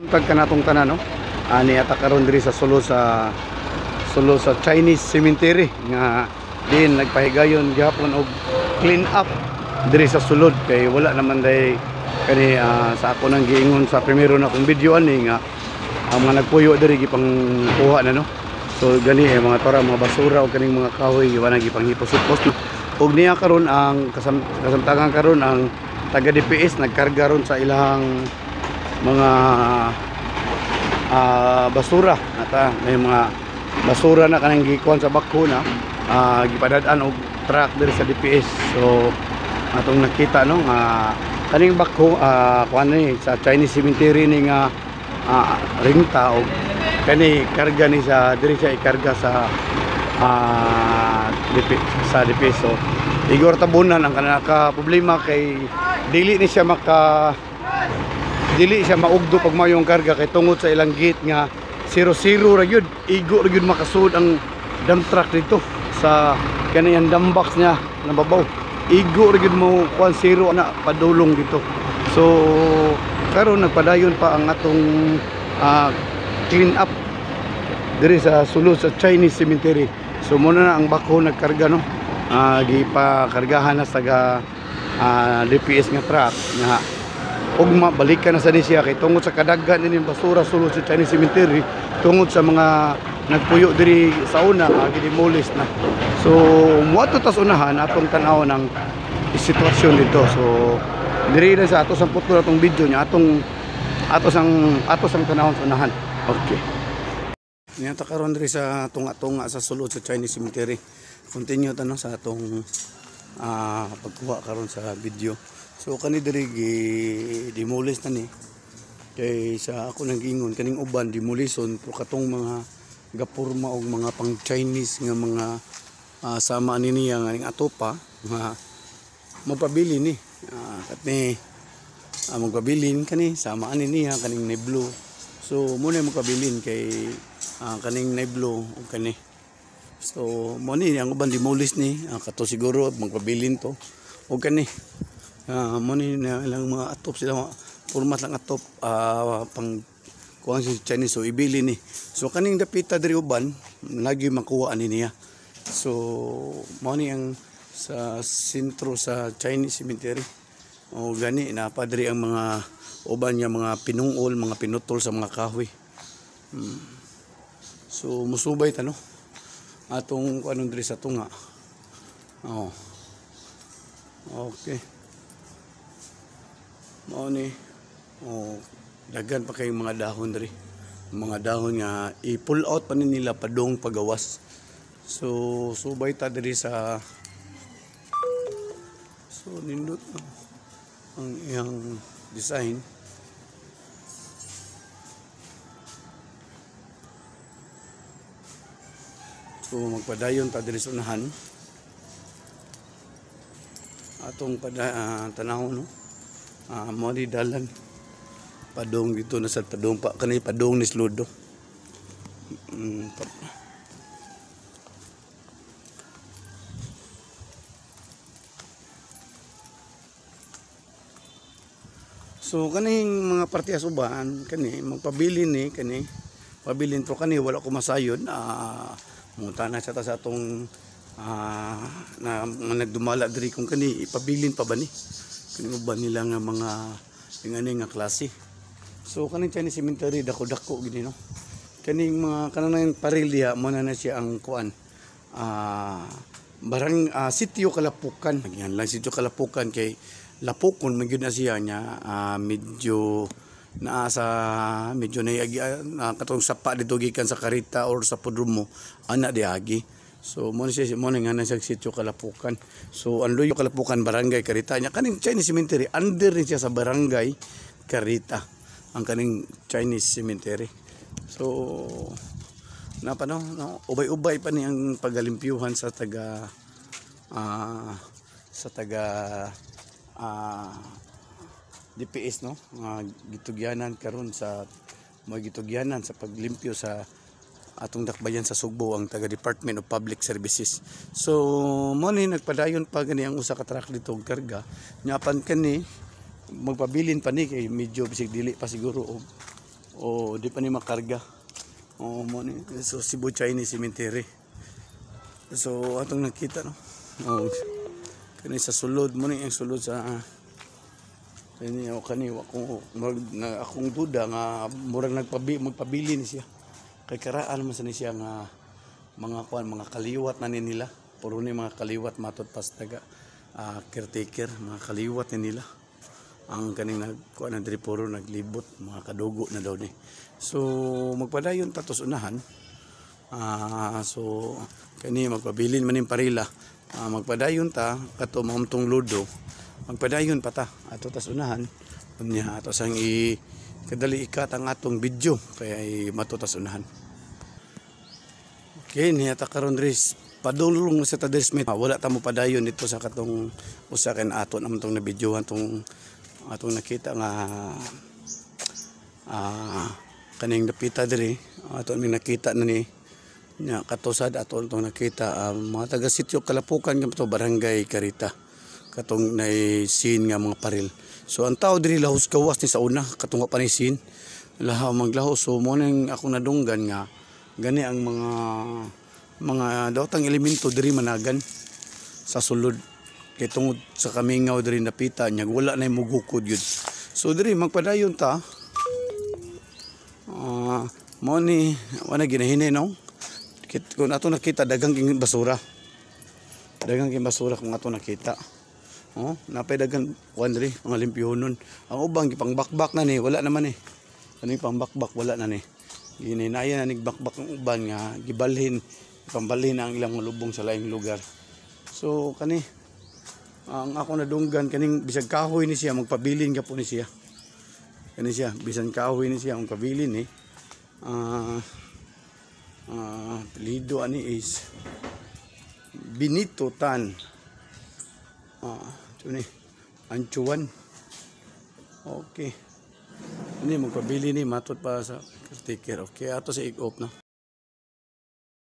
Tag kanatong tanan no. Ani ata karon diri sa Sulo sa Chinese Cemetery nga din nagpahigayon gyapon og clean up diri sa sulod kay wala naman day kani sa ako nang giingon sa primero na kong video ani nga ang mga nagpuyo diri gipang kuha na no. So gani mga tora mga basura og kaning mga kahoy wala gipanghipos-hipos og niya karon ang kasamtangan karon ang taga DPS nagkarga ron sa ilang mga basura ata may mga basura na kanang gikuan sa bakho na gipadad-an og truck diri sa DPS. So atong nakita no kaning bakho kuan ni sa Chinese Cemetery ni nga ringta og kani karga ni sa diri siya ikarga sa DPS. So igor tabunan ang kanaka problema kay dili siya maugdo pag mayong karga kay tungod sa ilang gate nga 00 ra gyud igo ra gyud makasud ang dump truck dito sa kaniyang dump box niya na babaw igo ra gyud mo kuan 0 na padulong dito. So karon nagpadayon pa ang atong clean up diri sa sulod sa Chinese Cemetery. So muna na ang bako nagkarga no gipakargahan na sa DPS nga truck nga ug mabalikan na sa siya kay tungod sa kadaghan ining basura sulod sa Chinese Cemetery tungod sa mga nagpuyo diri sa una gidemolish na. So moadto tas unahan atong tan-aw ng sitwasyon dito. So diri na sa ato sampot ko atong video nya atos ang tan-awon sa unahan. Okay. Niya ta karon diri sa tunga-tunga sa sulod sa Chinese Cemetery. Continue ta no sa atong pagkuha karon sa video. So kani diri demolish na ni kay sa ako nang gingon kaning uban demolition pero katong mga gapurma og mga pang Chinese nga mga sama ani niya nga ning atopa nga magpabili ni katni magpabilin kani sama ani niya kaning neblo. So mo na magpabilin kay kaning neblo og kani. So mo ni ang uban demolish ni kato siguro magpabilin to og kani. Mo ni na ilang mga atop sila format lang atop pang kuang si Chinese so ibili ni. So kaning dapita diri uban lagi makuha ani niya. So mo ni ang sa sentro sa Chinese Cemetery. O gani na padri ang mga uban niya mga pinungol, mga pinutol sa mga kahoy. So musubay ta no. Atong kuan diri sa tunga. Oh. Okay. Mao ni daghan pa kayong mga dahon diri. Mga dahon nga i-pull out pa nila padong pagawas. So subay ta diri sa nindot ang iyang design. So magpadayon ta diri sa unahan. Atong tanahon no. Mo di dalan padong dito na sa padong pa kanay padong ni Sludo. So kaning mga partyas uban kani magpabilin ni kani pabilin to kani wala ko masayod munta na sa atong na nagdumala diri kung kani ipabilin pa ba ni kaning uban nila nga mga ingani nga klase. So kaning Chinese Cemetery dako-dako gini no. Kaning mga kanang paril diha mo na siya ang kuan barang sitio Kalapukan. Yan lang sitio Kalapukan kay Lapukon man gyud na siya nya medyo medyo katong sapa dito gikan sa Karita or sa Pudrumo ana diagi. So mo siya mo nga na siya sitio Kalapukan. So ang luyo Kalapukan barangay Karita nya kaning Chinese Cemetery under rin siya sa barangay Karita ang kaning Chinese Cemetery. So napa no ubay-ubay pa ni ang pagalimpyuhan sa taga DPS no gitugyanan karon sa mga gitugyanan sa paglimpyo sa atong dakbayan sa Sugbo ang taga Department of Public Services. So mo ni nagpadayon pa gani ang usa ka truck dito og karga nyapan kani magpabilin pa ni kay medyo bisig dili pa siguro og O di pa ni makarga. O mo ni so Cebu Chinese Cemetery. So atong nakita no. O kani sa sulod mo ni ang sulod sa kani o kani ako na akong duda nga murag magpabili ni siya. Kay karaan man sa ni siya nga mga kaliwat na ni nila. Puro ni mga kaliwat matud pas taga caretaker, mga kaliwat ni nila. Ang kaning nagkuan na diri puro naglibot, mga kadugo na daw ni. So magpadayon ta tos unahan. So kani magpabilin man ning parila. Magpadayon ta kato mamtong ludo. Magpadayon pa ta ato tas unahan. Unya ato sang kadali ikat ang atong video kaya matutas unahan. Okay, niya ta karon dres padulong sa tadesmet. Wala ta mo padayon dito sa katong usa ken ato namtong na videohan tong atong nakita nga kaning napita diri ato ning nakita na ni nya katosad ato tong nakita mga taga sitio Kalapukan nga barangay Carita katong nay scene nga mga paril. So ang tao diri lahos gawas ni sa una katong pa ni scene laha maglahos. So mo ning ako nadunggan nga gani ang mga dawtang elemento diri managan sa sulod. Kay tungod sa kamingaw diri napita nya wala na mugukod yun. So diri magpadayon ta. Mo ni wala ginahinay no. Kung ato nakita dagang king basura. Dagang king basura kung ato nakita. Napay dagang kuan diri mga limpyonon. Ang ubang gipangbakbak na ni wala naman eh. Ano yung pangbakbak wala na ni. Gininayan na nigbakbak ang uban nga gibalhin pambalhin ang ilang lubong sa laing lugar. So kani ang ako nadunggan kaning bisag kahoy ni siya magpabilin ka po ni siya. Kani siya bisan kahoy ni siya magpabilin ni. Lido ani is Benito Tan. Ito ni Anchuan. Okay. Ini magpabili ni matot pa sa caretaker. Okay, ato sa ik-off na.